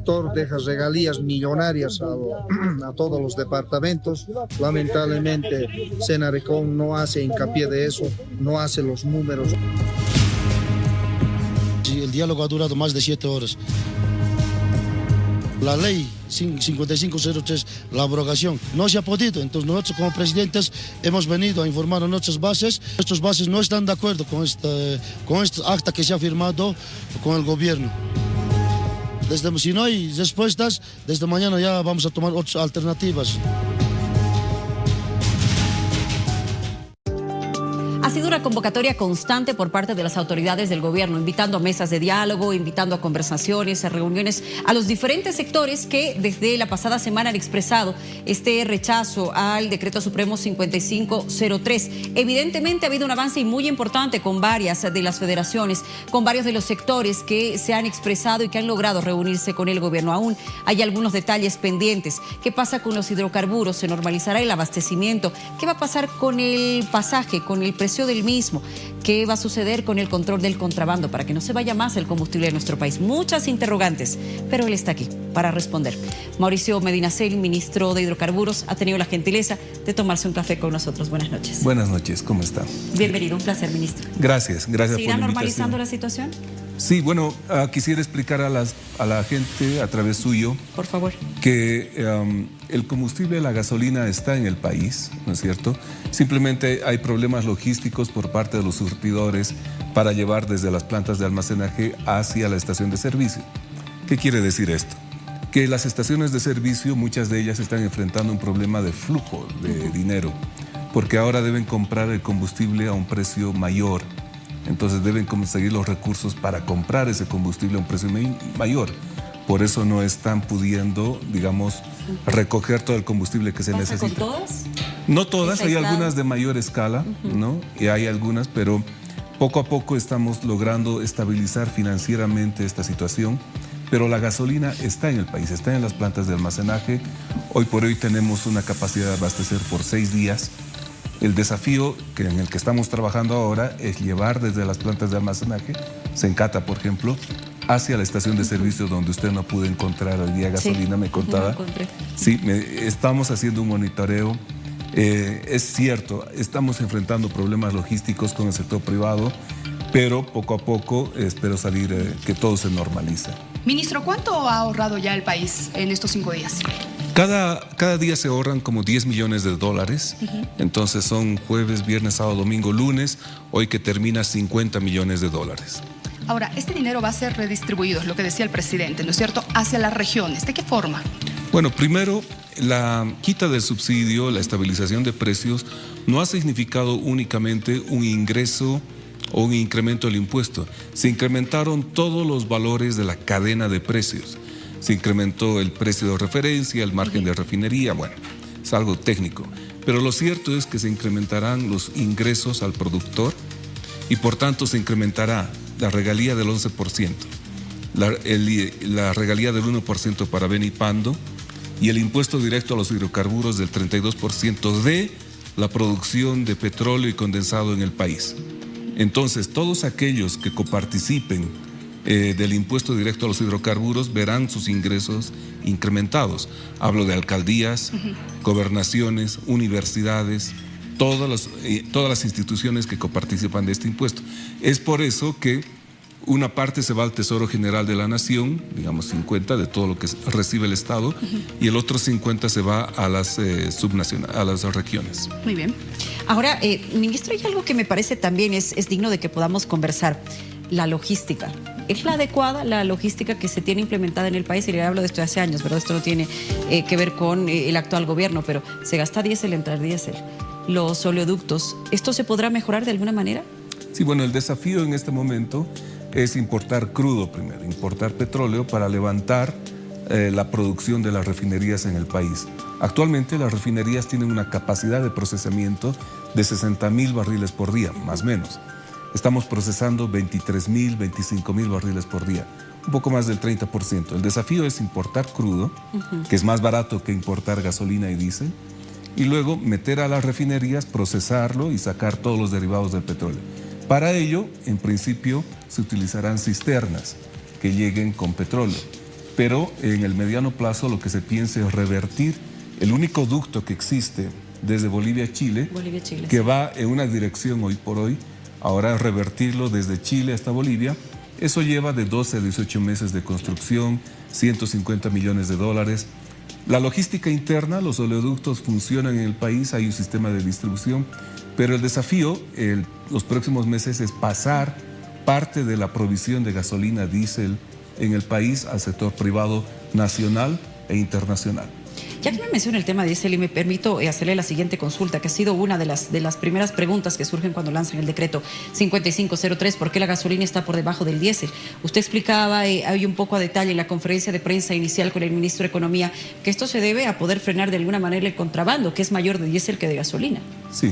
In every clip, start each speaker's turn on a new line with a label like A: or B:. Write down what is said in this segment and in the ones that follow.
A: sector deja regalías millonarias a todos los departamentos. Lamentablemente, Senaricón no hace hincapié de eso, no hace los números.
B: El diálogo ha durado más de 7 horas. La ley 5503, la abrogación, no se ha podido. Entonces nosotros como presidentes hemos venido a informar a nuestras bases. Nuestras bases no están de acuerdo con este acta que se ha firmado con el gobierno. Si no hay respuestas, desde mañana ya vamos a tomar otras alternativas.
C: Ha sido una convocatoria constante por parte de las autoridades del gobierno, invitando a mesas de diálogo, invitando a conversaciones, a reuniones, a los diferentes sectores que desde la pasada semana han expresado este rechazo al decreto supremo 5503. Evidentemente ha habido un avance muy importante con varias de las federaciones, con varios de los sectores que se han expresado y que han logrado reunirse con el gobierno. Aún hay algunos detalles pendientes. ¿Qué pasa con los hidrocarburos? ¿Se normalizará el abastecimiento? ¿Qué va a pasar con el pasaje, con el precio del mismo? ¿Qué va a suceder con el control del contrabando para que no se vaya más el combustible de nuestro país? Muchas interrogantes, pero él está aquí para responder. Mauricio Medinaceli, ministro de Hidrocarburos, ha tenido la gentileza de tomarse un café con nosotros. Buenas noches.
D: Buenas noches, ¿cómo está?
C: Bienvenido, un placer, ministro.
D: Gracias por la invitación.
C: ¿Seguirá normalizando la situación?
D: Sí, bueno, quisiera explicar a la gente a través suyo,
C: por favor,
D: que el combustible, la gasolina está en el país, ¿no es cierto? Simplemente hay problemas logísticos por parte de los surtidores para llevar desde las plantas de almacenaje hacia la estación de servicio. ¿Qué quiere decir esto? Que las estaciones de servicio, muchas de ellas están enfrentando un problema de flujo de dinero, porque ahora deben comprar el combustible a un precio mayor. Entonces deben conseguir los recursos para comprar ese combustible a un precio mayor. Por eso no están pudiendo, digamos, recoger todo el combustible que se necesita.
C: ¿Con todas?
D: No todas, hay algunas de mayor escala, ¿no? Y hay algunas, pero poco a poco estamos logrando estabilizar financieramente esta situación. Pero la gasolina está en el país, está en las plantas de almacenaje. Hoy por hoy tenemos una capacidad de abastecer por 6 días. El desafío en el que estamos trabajando ahora es llevar desde las plantas de almacenaje, Sencata, por ejemplo, hacia la estación de servicio donde usted no pudo encontrar hoy día gasolina, sí, me contaba. Sí, estamos haciendo un monitoreo. Es cierto, estamos enfrentando problemas logísticos con el sector privado, pero poco a poco espero salir, que todo se normalice.
E: Ministro, ¿cuánto ha ahorrado ya el país en estos 5 días?
D: Cada día se ahorran como 10 millones de dólares, entonces son jueves, viernes, sábado, domingo, lunes, hoy que termina 50 millones de dólares.
E: Ahora, este dinero va a ser redistribuido, es lo que decía el presidente, ¿no es cierto?, hacia las regiones. ¿De qué forma?
D: Bueno, primero, la quita del subsidio, la estabilización de precios, no ha significado únicamente un ingreso o un incremento del impuesto. Se incrementaron todos los valores de la cadena de precios. Se incrementó el precio de referencia, el margen de refinería, bueno, es algo técnico. Pero lo cierto es que se incrementarán los ingresos al productor y por tanto se incrementará la regalía del 11%, la regalía del 1% para Benipando y el impuesto directo a los hidrocarburos del 32% de la producción de petróleo y condensado en el país. Entonces, todos aquellos que coparticipen del impuesto directo a los hidrocarburos verán sus ingresos incrementados. Hablo de alcaldías, gobernaciones, universidades, todas las instituciones que coparticipan de este impuesto. Es por eso que una parte se va al Tesoro General de la Nación, digamos 50 de todo lo que recibe el Estado, y el otro 50 se va a las a las regiones.
E: Muy bien.
C: Ahora, ministro, hay algo que me parece también es digno de que podamos conversar. La logística. ¿Es la adecuada la logística que se tiene implementada en el país? Y le hablo de esto de hace años, ¿verdad? Esto no tiene que ver con el actual gobierno, pero se gasta diésel, entrar diésel. Los oleoductos, ¿esto se podrá mejorar de alguna manera?
D: Sí, bueno, el desafío en este momento es importar crudo primero, importar petróleo para levantar la producción de las refinerías en el país. Actualmente las refinerías tienen una capacidad de procesamiento de 60.000 barriles por día, más o menos. Estamos procesando 23.000, 25.000 barriles por día, un poco más del 30%. El desafío es importar crudo, que es más barato que importar gasolina y diésel, y luego meter a las refinerías, procesarlo y sacar todos los derivados del petróleo. Para ello, en principio, se utilizarán cisternas que lleguen con petróleo. pero en el mediano plazo lo que se piensa es revertir el único ducto que existe desde Bolivia a Chile, que va en una dirección hoy por hoy, ahora revertirlo desde Chile hasta Bolivia. Eso lleva de 12 a 18 meses de construcción, 150 millones de dólares. La logística interna, los oleoductos funcionan en el país, hay un sistema de distribución, pero el desafío los próximos meses es pasar parte de la provisión de gasolina, diésel en el país al sector privado nacional e internacional.
C: Ya que me menciona el tema de diésel y me permito hacerle la siguiente consulta, que ha sido una de las primeras preguntas que surgen cuando lanzan el decreto 5503, ¿por qué la gasolina está por debajo del diésel? Usted explicaba hay un poco a detalle en la conferencia de prensa inicial con el ministro de Economía que esto se debe a poder frenar de alguna manera el contrabando, que es mayor de diésel que de gasolina.
D: Sí,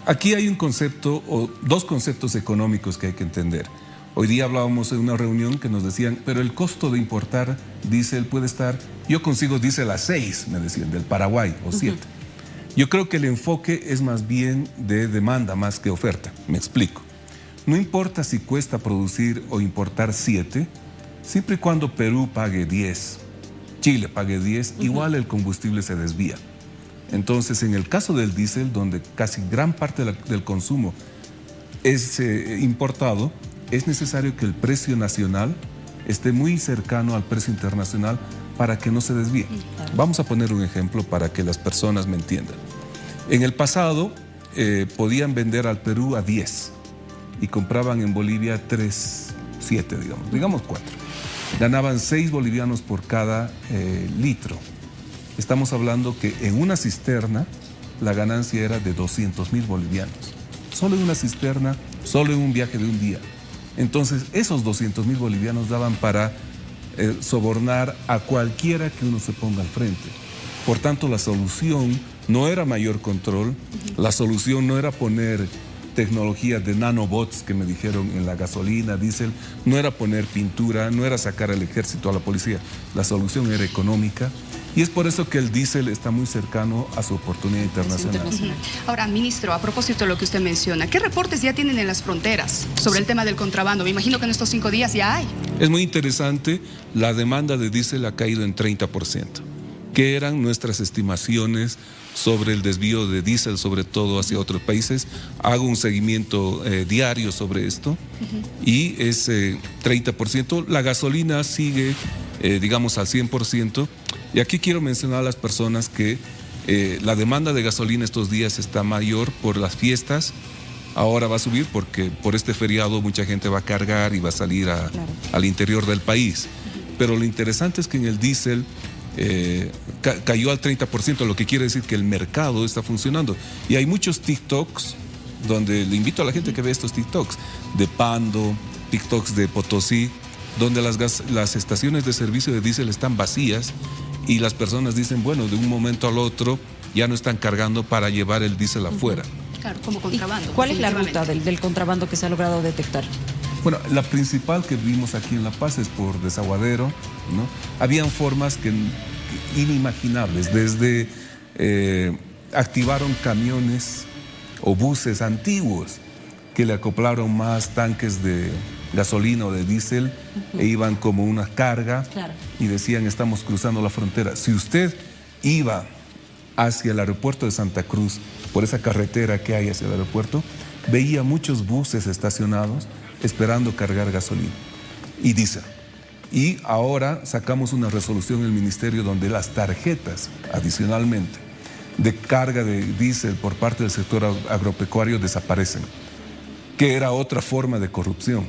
D: aquí hay un concepto o dos conceptos económicos que hay que entender. Hoy día hablábamos en una reunión que nos decían, pero el costo de importar diésel puede estar, yo consigo diésel a 6, me decían, del Paraguay, o 7. Yo creo que el enfoque es más bien de demanda más que oferta. Me explico. No importa si cuesta producir o importar 7, siempre y cuando Perú pague 10, Chile pague 10, igual el combustible se desvía. Entonces, en el caso del diésel, donde casi gran parte del consumo es importado, es necesario que el precio nacional esté muy cercano al precio internacional para que no se desvíe. Vamos a poner un ejemplo para que las personas me entiendan. En el pasado podían vender al Perú a 10 y compraban en Bolivia 3, 7, digamos 4. Ganaban 6 bolivianos por cada litro. Estamos hablando que en una cisterna la ganancia era de 200.000 bolivianos. Solo en una cisterna, solo en un viaje de un día. Entonces, esos 200.000 bolivianos daban para sobornar a cualquiera que uno se ponga al frente. Por tanto, la solución no era mayor control, la solución no era poner tecnología de nanobots que me dijeron en la gasolina, diésel, no era poner pintura, no era sacar al ejército, a la policía. La solución era económica. Y es por eso que el diésel está muy cercano a su oportunidad internacional.
E: Ahora, ministro, a propósito de lo que usted menciona, ¿qué reportes ya tienen en las fronteras sobre el tema del contrabando? Me imagino que en estos 5 días ya hay.
D: Es muy interesante, la demanda de diésel ha caído en 30%, que eran nuestras estimaciones sobre el desvío de diésel, sobre todo hacia otros países. Hago un seguimiento diario sobre esto y es 30%. La gasolina sigue, digamos, al 100%. Y aquí quiero mencionar a las personas que la demanda de gasolina estos días está mayor por las fiestas. Ahora va a subir porque por este feriado mucha gente va a cargar y va a salir al interior del país. Pero lo interesante es que en el diésel cayó al 30%, lo que quiere decir que el mercado está funcionando. Y hay muchos TikToks donde le invito a la gente que ve estos TikToks de Pando, TikToks de Potosí, donde las estaciones de servicio de diésel están vacías y las personas dicen, bueno, de un momento al otro ya no están cargando para llevar el diésel afuera.
E: Claro, como contrabando.
C: ¿Cuál es la ruta del contrabando que se ha logrado detectar?
D: Bueno, la principal que vimos aquí en La Paz es por Desaguadero, ¿no? Habían formas inimaginables, desde activaron camiones o buses antiguos que le acoplaron más tanques de gasolina o de diésel e iban como una carga y decían, estamos cruzando la frontera. Si usted iba hacia el aeropuerto de Santa Cruz, por esa carretera que hay hacia el aeropuerto, veía muchos buses estacionados esperando cargar gasolina y diésel. Y ahora sacamos una resolución en el ministerio donde las tarjetas, adicionalmente, de carga de diésel por parte del sector agropecuario desaparecen, que era otra forma de corrupción.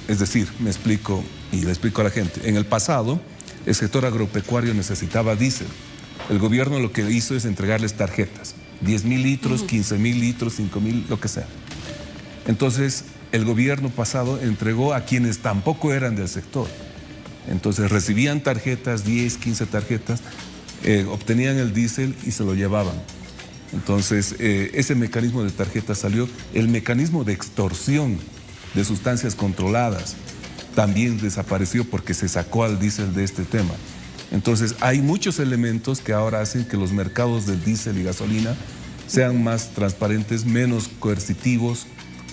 D: Es decir, me explico y le explico a la gente. En el pasado, el sector agropecuario necesitaba diésel. El gobierno lo que hizo es entregarles tarjetas, 10.000 litros, 15.000 litros, 5.000, lo que sea. Entonces, el gobierno pasado entregó a quienes tampoco eran del sector. Entonces, recibían tarjetas, 10, 15 tarjetas, obtenían el diésel y se lo llevaban. Entonces, ese mecanismo de tarjetas salió. El mecanismo de extorsión de sustancias controladas también desapareció porque se sacó al diésel de este tema. Entonces, hay muchos elementos que ahora hacen que los mercados del diésel y gasolina sean más transparentes, menos coercitivos,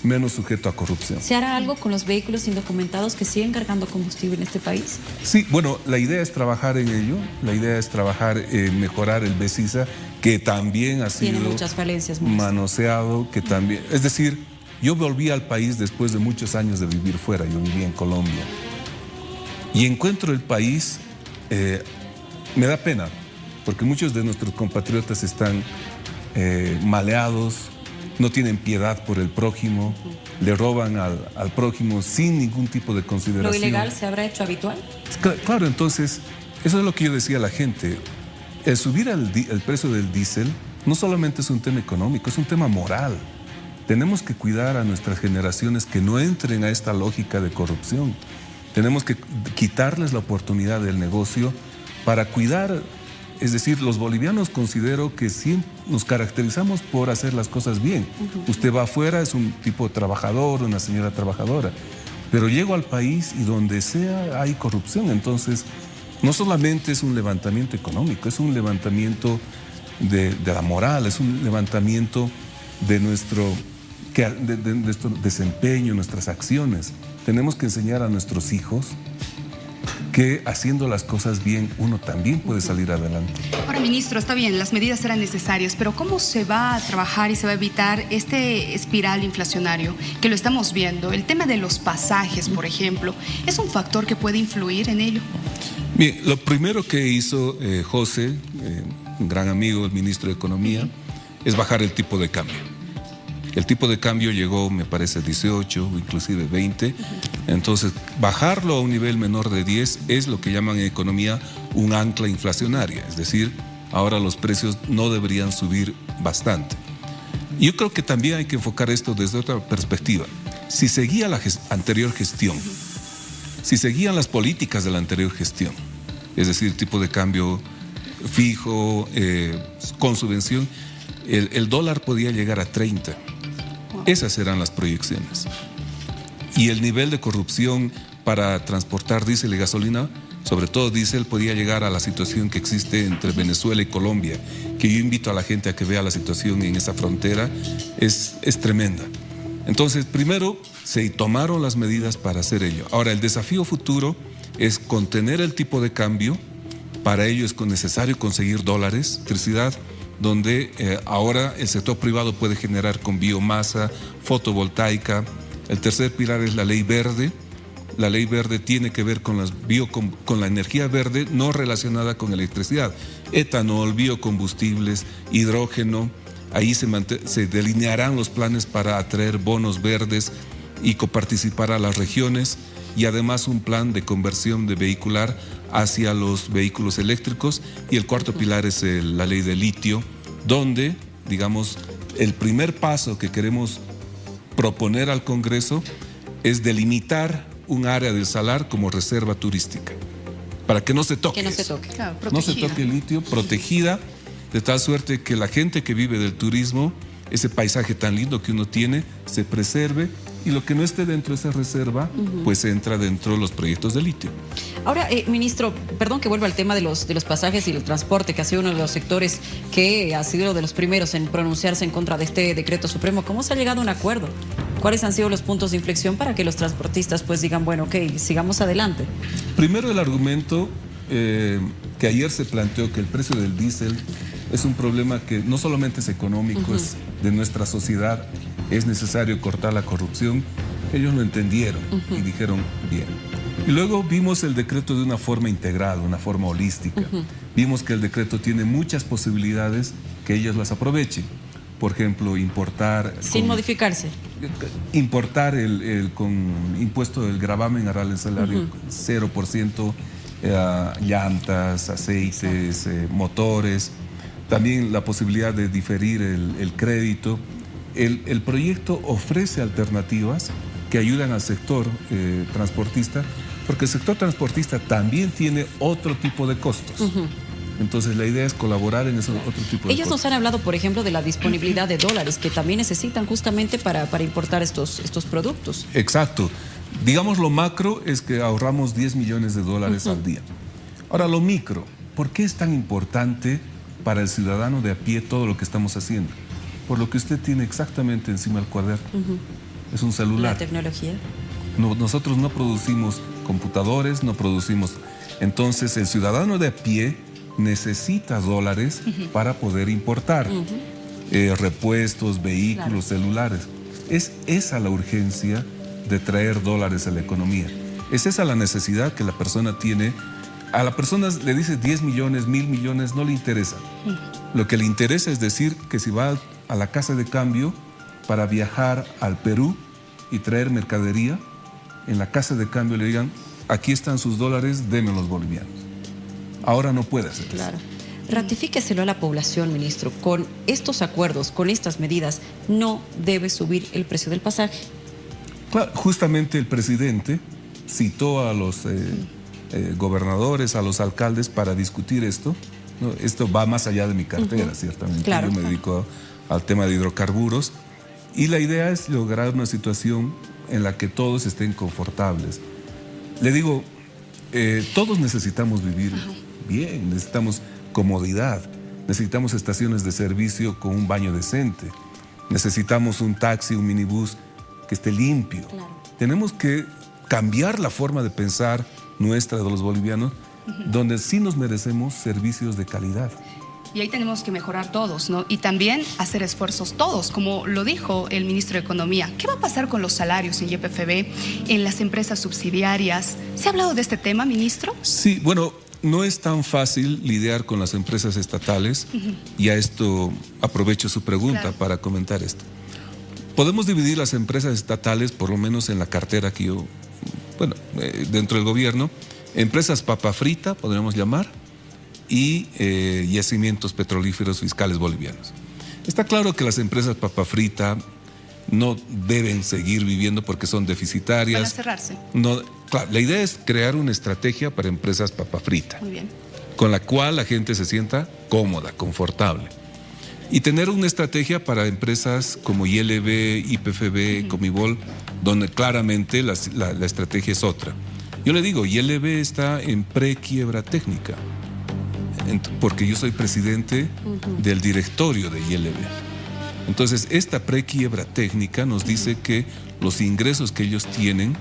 D: menos sujeto a corrupción.
C: ¿Se hará algo con los vehículos indocumentados que siguen cargando combustible en este país?
D: Sí, bueno, la idea es trabajar en ello, la idea es trabajar en mejorar el BESISA, que también ha sido
C: Tiene muchas falencias, ministro.
D: manoseado, que también, es decir, yo volví al país después de muchos años de vivir fuera, yo viví en Colombia, y encuentro el país, me da pena, porque muchos de nuestros compatriotas están maleados, no tienen piedad por el prójimo, le roban al prójimo sin ningún tipo de consideración.
C: ¿Lo ilegal se habrá hecho habitual?
D: Claro, entonces, eso es lo que yo decía a la gente. El subir el precio del diésel no solamente es un tema económico, es un tema moral. Tenemos que cuidar a nuestras generaciones que no entren a esta lógica de corrupción. Tenemos que quitarles la oportunidad del negocio para cuidar. Es decir, los bolivianos considero que sí nos caracterizamos por hacer las cosas bien. Usted va afuera, es un tipo trabajador, una señora trabajadora, pero llego al país y donde sea hay corrupción. Entonces, no solamente es un levantamiento económico, es un levantamiento de la moral, es un levantamiento de nuestro desempeño, nuestras acciones. Tenemos que enseñar a nuestros hijos que haciendo las cosas bien uno también puede salir adelante.
E: Ahora, ministro, está bien, las medidas serán necesarias, pero ¿cómo se va a trabajar y se va a evitar este espiral inflacionario que lo estamos viendo? El tema de los pasajes, por ejemplo, ¿es un factor que puede influir en ello?
D: Bien, lo primero que hizo José, un gran amigo del ministro de Economía, es bajar el tipo de cambio. El tipo de cambio llegó, me parece, 18 o inclusive 20. Entonces, bajarlo a un nivel menor de 10 es lo que llaman en economía un ancla inflacionaria. Es decir, ahora los precios no deberían subir bastante. Yo creo que también hay que enfocar esto desde otra perspectiva. Si seguía la anterior gestión, si seguían las políticas de la anterior gestión, es decir, tipo de cambio fijo, con subvención, el dólar podía llegar a 30. Esas eran las proyecciones. Y el nivel de corrupción para transportar diésel y gasolina, sobre todo diésel, podía llegar a la situación que existe entre Venezuela y Colombia, que yo invito a la gente a que vea la situación en esa frontera, es tremenda. Entonces, primero, se tomaron las medidas para hacer ello. Ahora, el desafío futuro es contener el tipo de cambio. Para ello es necesario conseguir dólares, electricidad, donde ahora el sector privado puede generar con biomasa, fotovoltaica. El tercer pilar es la ley verde. La ley verde tiene que ver con la energía verde no relacionada con electricidad. Etanol, biocombustibles, hidrógeno. Ahí se delinearán los planes para atraer bonos verdes y coparticipar a las regiones, y además un plan de conversión de vehicular hacia los vehículos eléctricos. Y el cuarto pilar es la ley de litio, donde, digamos, el primer paso que queremos proponer al Congreso es delimitar un área del salar como reserva turística, para que no se toque.
C: Que no se toque.
E: Claro,
D: No se toque el litio, protegida, de tal suerte que la gente que vive del turismo, ese paisaje tan lindo que uno tiene, se preserve, y lo que no esté dentro de esa reserva, pues entra dentro de los proyectos de litio.
C: Ahora, ministro, perdón que vuelva al tema de los pasajes y el transporte, que ha sido uno de los sectores que ha sido de los primeros en pronunciarse en contra de este decreto supremo. ¿Cómo se ha llegado a un acuerdo? ¿Cuáles han sido los puntos de inflexión para que los transportistas pues digan, bueno, ok, sigamos adelante?
D: Primero, el argumento que ayer se planteó, que el precio del diésel es un problema que no solamente es económico, es de nuestra sociedad, es necesario cortar la corrupción. Ellos lo entendieron y dijeron bien. Y luego vimos el decreto de una forma integrada, una forma holística. Vimos que el decreto tiene muchas posibilidades, que ellos las aprovechen. Por ejemplo, importar...
C: Sin modificarse.
D: Importar con impuesto del gravamen arancelario 0%, llantas, aceites, motores. También la posibilidad de diferir el crédito. El proyecto ofrece alternativas que ayudan al sector transportista, porque el sector transportista también tiene otro tipo de costos. Entonces la idea es colaborar en ese otro tipo de
C: Ellos
D: costos.
C: nos han hablado, por ejemplo, de la disponibilidad de dólares que también necesitan justamente para importar estos productos.
D: Exacto. Digamos, lo macro es que ahorramos 10 millones de dólares al día. Ahora, lo micro, ¿por qué es tan importante para el ciudadano de a pie todo lo que estamos haciendo? Por lo que usted tiene exactamente encima del cuaderno. es un celular.
C: La tecnología.
D: Nosotros no producimos computadores, no producimos... Entonces el ciudadano de a pie necesita dólares para poder importar repuestos, vehículos, celulares. Es esa la urgencia de traer dólares a la economía. Es esa la necesidad que la persona tiene. A la persona le dice 10 millones, 1.000 millones, no le interesa. Lo que le interesa es decir que si va a la casa de cambio para viajar al Perú y traer mercadería, en la casa de cambio le digan, aquí están sus dólares, denme los bolivianos. Ahora no puede hacer eso.
C: Ratifíqueselo a la población, ministro. Con estos acuerdos, con estas medidas, no debe subir el precio del pasaje.
D: Claro, justamente el presidente citó a los gobernadores, a los alcaldes para discutir esto, ¿no? Esto va más allá de mi cartera, ciertamente.
C: Claro.
D: Yo me dedico al tema de hidrocarburos y la idea es lograr una situación en la que todos estén confortables. Le digo, todos necesitamos vivir bien, necesitamos comodidad, necesitamos estaciones de servicio con un baño decente, necesitamos un taxi, un minibús que esté limpio.
C: Claro.
D: Tenemos que cambiar la forma de pensar nuestra de los bolivianos, donde sí nos merecemos servicios de calidad.
E: Y ahí tenemos que mejorar todos, ¿no? Y también hacer esfuerzos todos, como lo dijo el ministro de Economía. ¿Qué va a pasar con los salarios en YPFB, en las empresas subsidiarias? ¿Se ha hablado de este tema, ministro?
D: Sí, bueno, no es tan fácil lidiar con las empresas estatales y a esto aprovecho su pregunta para comentar esto. Podemos dividir las empresas estatales, por lo menos en la cartera que yo, dentro del gobierno, empresas papa frita, podríamos llamar, y yacimientos petrolíferos fiscales bolivianos. Está claro que las empresas papa frita no deben seguir viviendo porque son deficitarias.
E: Van a cerrarse.
D: No, claro, la idea es crear una estrategia para empresas papa frita,
E: Muy bien.
D: con la cual la gente se sienta cómoda, confortable. Y tener una estrategia para empresas como ILB, YPFB, Comibol, donde claramente la estrategia es otra. Yo le digo, ILB está en prequiebra técnica, porque yo soy presidente del directorio de ILB. Entonces, esta prequiebra técnica nos dice que los ingresos que ellos tienen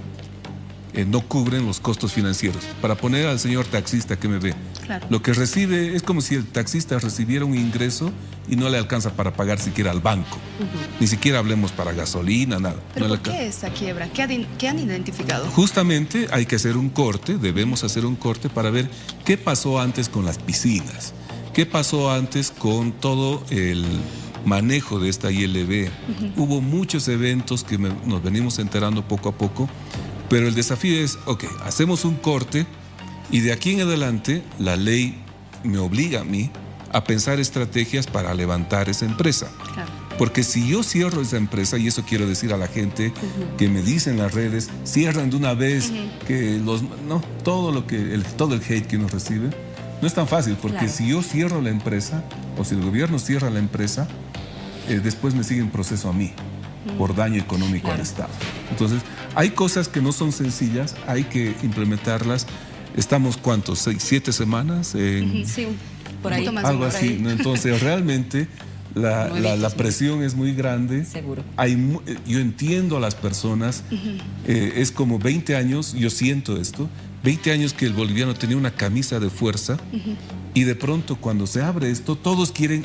D: no cubren los costos financieros. Para poner al señor taxista que me ve, lo que recibe es como si el taxista recibiera un ingreso y no le alcanza para pagar siquiera al banco. Ni siquiera hablemos para gasolina, nada.
E: ¿Pero
D: no
E: por qué esa quiebra? ¿Qué han identificado?
D: Justamente hay que hacer un corte, debemos hacer un corte para ver qué pasó antes con las piscinas, qué pasó antes con todo el manejo de esta ILB. Hubo muchos eventos que nos venimos enterando poco a poco, pero el desafío es, hacemos un corte y de aquí en adelante la ley me obliga a mí a pensar estrategias para levantar esa empresa.
E: Claro.
D: Porque si yo cierro esa empresa, y eso quiero decir a la gente que me dice en las redes, cierran de una vez, que todo el hate que uno recibe, no es tan fácil, porque si yo cierro la empresa, o si el gobierno cierra la empresa, después me sigue un proceso a mí, por daño económico al Estado. Entonces, hay cosas que no son sencillas, hay que implementarlas. Estamos, ¿cuántos? 6, 7 semanas
E: Sí,
C: por ahí.
D: algo así, ¿no? Entonces, realmente la presión es muy grande.
C: Seguro.
D: Yo entiendo a las personas. Es como 20 años, yo siento esto, 20 años que el boliviano tenía una camisa de fuerza y de pronto cuando se abre esto, todos quieren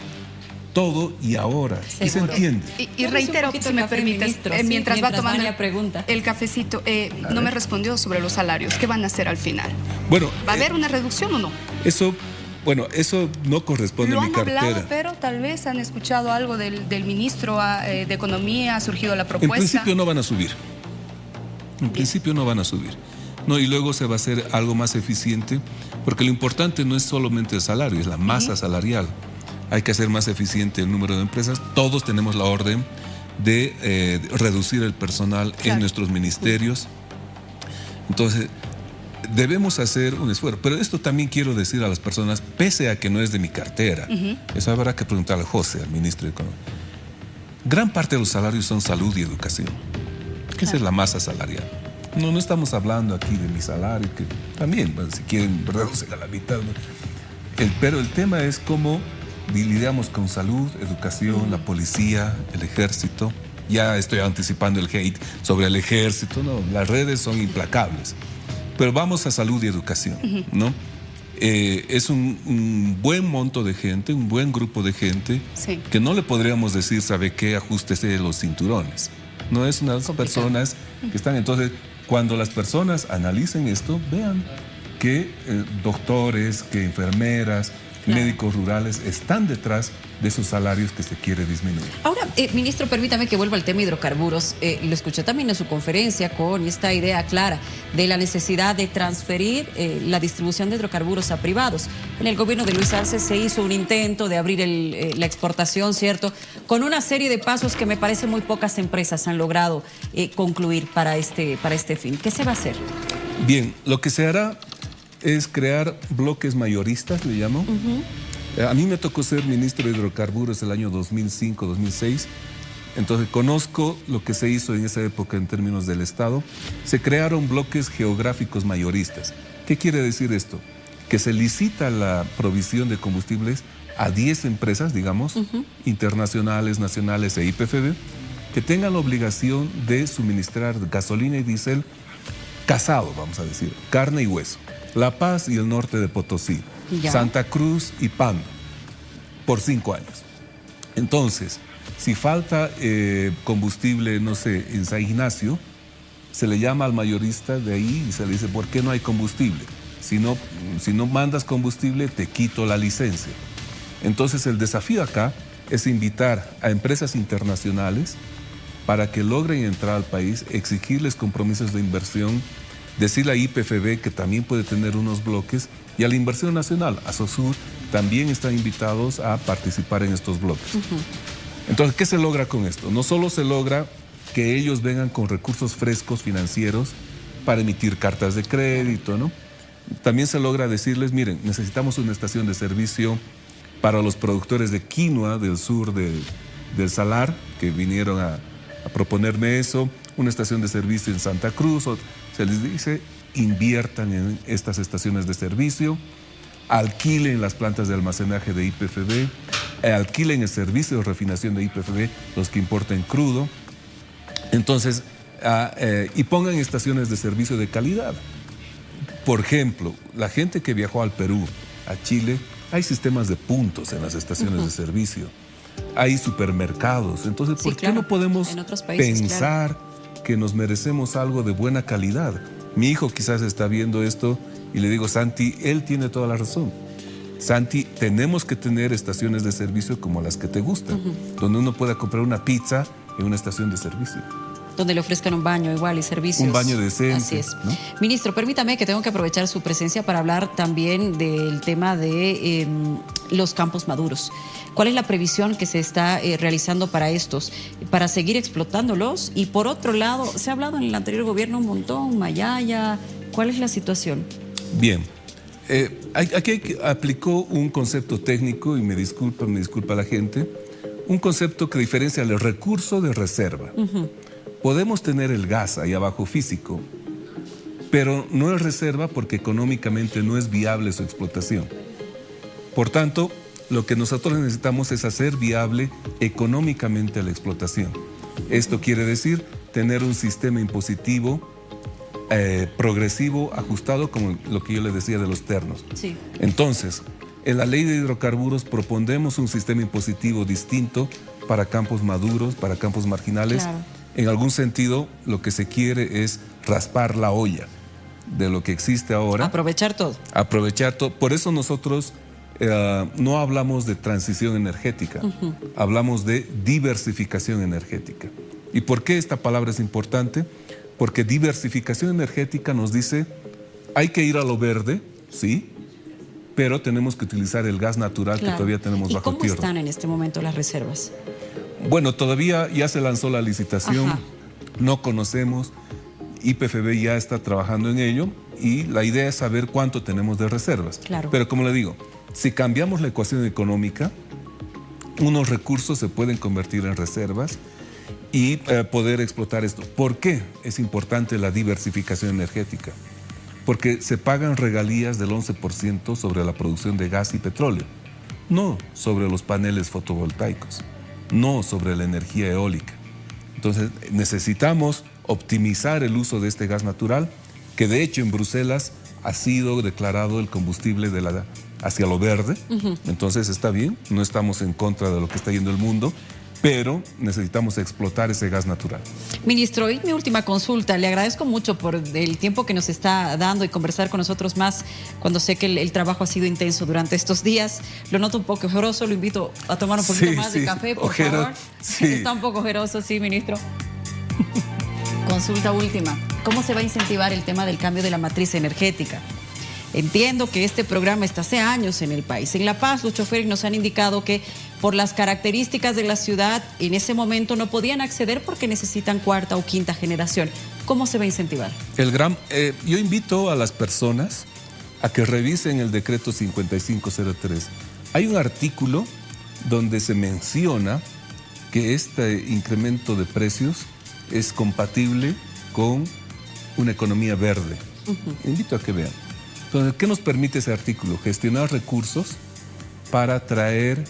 D: todo y ahora.
C: Seguro.
D: Y se entiende.
E: Y reitero, si me permites, mientras va tomando
C: pregunta.
E: el cafecito, no me respondió sobre los salarios. ¿Qué van a hacer al final?
D: Bueno,
E: ¿Va a haber una reducción o no?
D: eso no corresponde
E: Lo
D: a mi
E: han
D: cartera.
E: hablado, pero tal vez han escuchado algo del ministro de Economía, ha surgido la
D: En
E: propuesta.
D: principio no van a subir. En principio no van a subir. No, y luego se va a hacer algo más eficiente, porque lo importante no es solamente el salario, es la masa salarial. Hay que hacer más eficiente el número de empresas. Todos tenemos la orden de reducir el personal en nuestros ministerios. Entonces, debemos hacer un esfuerzo. Pero esto también quiero decir a las personas, pese a que no es de mi cartera, eso habrá que preguntarle a José, al ministro de Economía. Gran parte de los salarios son salud y educación, que esa es la masa salarial. No estamos hablando aquí de mi salario, que también, si quieren, reducen a la mitad. Pero el tema es cómo lidiamos con salud, educación, la policía, el ejército ya estoy anticipando el hate sobre el ejército, no, las redes son implacables. Pero vamos a salud y educación, ¿no? Es un buen monto de gente, un buen grupo de gente,
E: Sí.
D: que no le podríamos decir, ¿sabe qué? Ajústese los cinturones. No es unas personas que están. Entonces, cuando las personas analicen esto, vean que doctores, que enfermeras, médicos rurales están detrás de esos salarios que se quiere disminuir.
C: Ahora, ministro, permítame que vuelva al tema hidrocarburos. Lo escuché también en su conferencia con esta idea clara de la necesidad de transferir la distribución de hidrocarburos a privados. En el gobierno de Luis Arce se hizo un intento de abrir la exportación, ¿cierto? Con una serie de pasos que me parece muy pocas empresas han logrado concluir para este fin. ¿Qué se va a hacer?
D: Bien, lo que se hará es crear bloques mayoristas, le llamo. A mí me tocó ser ministro de hidrocarburos el año 2005-2006, entonces conozco lo que se hizo en esa época en términos del Estado. Se crearon bloques geográficos mayoristas. ¿Qué quiere decir esto? Que se licita la provisión de combustibles a 10 empresas, digamos, internacionales, nacionales e IPFB, que tengan la obligación de suministrar gasolina y diésel casado, vamos a decir, carne y hueso. La Paz y el norte de Potosí,
C: Ya.
D: Santa Cruz y Pando, por 5 años. Entonces, si falta combustible, no sé, en San Ignacio, se le llama al mayorista de ahí y se le dice, ¿por qué no hay combustible? Si no mandas combustible, te quito la licencia. Entonces, el desafío acá es invitar a empresas internacionales para que logren entrar al país, exigirles compromisos de inversión, decirle a IPFB que también puede tener unos bloques, y a la inversión nacional, a SOSUR, también están invitados a participar en estos bloques. Entonces, ¿qué se logra con esto? No solo se logra que ellos vengan con recursos frescos financieros para emitir cartas de crédito, ¿no? También se logra decirles, miren, necesitamos una estación de servicio para los productores de quinoa del sur del Salar, que vinieron a proponerme eso, una estación de servicio en Santa Cruz. Se les dice, inviertan en estas estaciones de servicio, alquilen las plantas de almacenaje de IPFB, alquilen el servicio de refinación de IPFB, los que importen crudo. Entonces, y pongan estaciones de servicio de calidad. Por ejemplo, la gente que viajó al Perú, a Chile, hay sistemas de puntos en las estaciones de servicio, hay supermercados. Entonces, ¿por qué no podemos pensar que nos merecemos algo de buena calidad? Mi hijo quizás está viendo esto y le digo, Santi, él tiene toda la razón. Santi, tenemos que tener estaciones de servicio como las que te gustan, donde uno pueda comprar una pizza en una estación de servicio.
C: Donde le ofrezcan un baño igual y servicios.
D: Un baño decente.
C: Así es.
D: ¿No?
C: Ministro, permítame que tengo que aprovechar su presencia para hablar también del tema de los campos maduros. ¿Cuál es la previsión que se está realizando para estos, para seguir explotándolos? Y por otro lado, se ha hablado en el anterior gobierno un montón, Mayaya, ¿cuál es la situación?
D: Bien, aquí aplicó un concepto técnico, y me disculpa la gente, un concepto que diferencia el recurso de reserva. Podemos tener el gas ahí abajo físico, pero no es reserva porque económicamente no es viable su explotación. Por tanto, lo que nosotros necesitamos es hacer viable económicamente la explotación. Esto quiere decir tener un sistema impositivo progresivo, ajustado, como lo que yo le decía de los ternos.
C: Sí.
D: Entonces, en la ley de hidrocarburos proponemos un sistema impositivo distinto para campos maduros, para campos marginales.
C: Claro.
D: En algún sentido, lo que se quiere es raspar la olla de lo que existe ahora.
C: Aprovechar todo.
D: Aprovechar todo. Por eso nosotros no hablamos de transición energética, hablamos de diversificación energética. ¿Y por qué esta palabra es importante? Porque diversificación energética nos dice, hay que ir a lo verde, sí, pero tenemos que utilizar el gas natural que todavía tenemos bajo tierra.
C: ¿Y cómo están en este momento las reservas?
D: Bueno, todavía ya se lanzó la licitación, no conocemos, IPFB ya está trabajando en ello y la idea es saber cuánto tenemos de reservas.
C: Claro.
D: Pero como le digo, si cambiamos la ecuación económica, unos recursos se pueden convertir en reservas y poder explotar esto. ¿Por qué es importante la diversificación energética? Porque se pagan regalías del 11% sobre la producción de gas y petróleo, no sobre los paneles fotovoltaicos, no sobre la energía eólica. Entonces necesitamos optimizar el uso de este gas natural, que de hecho en Bruselas ha sido declarado el combustible hacia lo verde. Entonces está bien, no estamos en contra de lo que está yendo el mundo, pero necesitamos explotar ese gas natural.
C: Ministro, y mi última consulta, le agradezco mucho por el tiempo que nos está dando y conversar con nosotros más cuando sé que el trabajo ha sido intenso durante estos días. Lo noto un poco ojeroso, lo invito a tomar un poquito más de café, por favor. Sí. Está un poco ojeroso, sí, ministro. Consulta última, ¿cómo se va a incentivar el tema del cambio de la matriz energética? Entiendo que este programa está hace años en el país. En La Paz, los choferes nos han indicado que por las características de la ciudad, en ese momento no podían acceder porque necesitan cuarta o quinta generación. ¿Cómo se va a incentivar?
D: Yo invito a las personas a que revisen el decreto 5503. Hay un artículo donde se menciona que este incremento de precios es compatible con una economía verde. Invito a que vean. Entonces, ¿qué nos permite ese artículo? Gestionar recursos para traer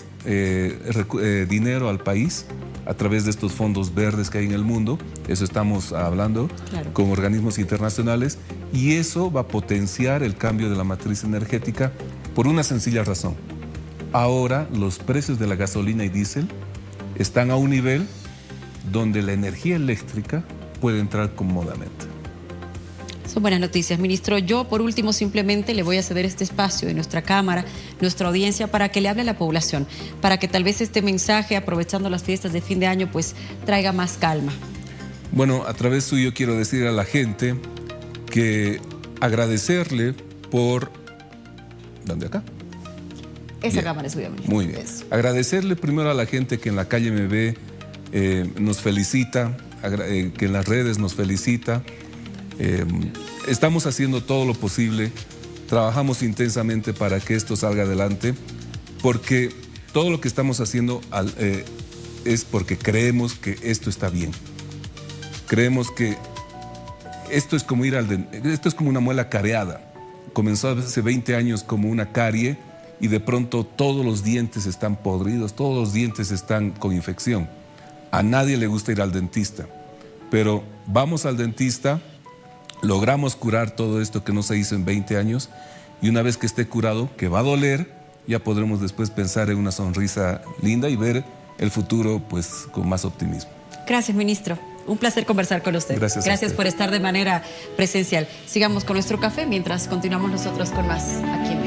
D: dinero al país a través de estos fondos verdes que hay en el mundo. Eso estamos hablando con organismos internacionales, y eso va a potenciar el cambio de la matriz energética por una sencilla razón. Ahora los precios de la gasolina y diésel están a un nivel donde la energía eléctrica puede entrar cómodamente.
C: Son buenas noticias, ministro. Yo, por último, simplemente le voy a ceder este espacio de nuestra Cámara, nuestra audiencia, para que le hable a la población, para que tal vez este mensaje, aprovechando las fiestas de fin de año, pues traiga más calma.
D: Bueno, a través suyo quiero decir a la gente que agradecerle por... ¿Dónde acá?
C: Esa
D: bien.
C: Cámara es suya, ministro.
D: Muy bien.
C: Eso.
D: Agradecerle primero a la gente que en la calle me ve, nos felicita, que en las redes nos felicita. Estamos haciendo todo lo posible, trabajamos intensamente para que esto salga adelante, porque todo lo que estamos haciendo es porque creemos que esto está bien. Creemos que esto es como esto es como una muela careada. Comenzó hace 20 años como una carie y de pronto todos los dientes están podridos, todos los dientes están con infección. A nadie le gusta ir al dentista, pero vamos al dentista. Logramos curar todo esto que no se hizo en 20 años, y una vez que esté curado, que va a doler, ya podremos después pensar en una sonrisa linda y ver el futuro pues con más optimismo.
C: Gracias, ministro. Un placer conversar con usted.
D: Gracias
C: por estar de manera presencial. Sigamos con nuestro café mientras continuamos nosotros con más aquí en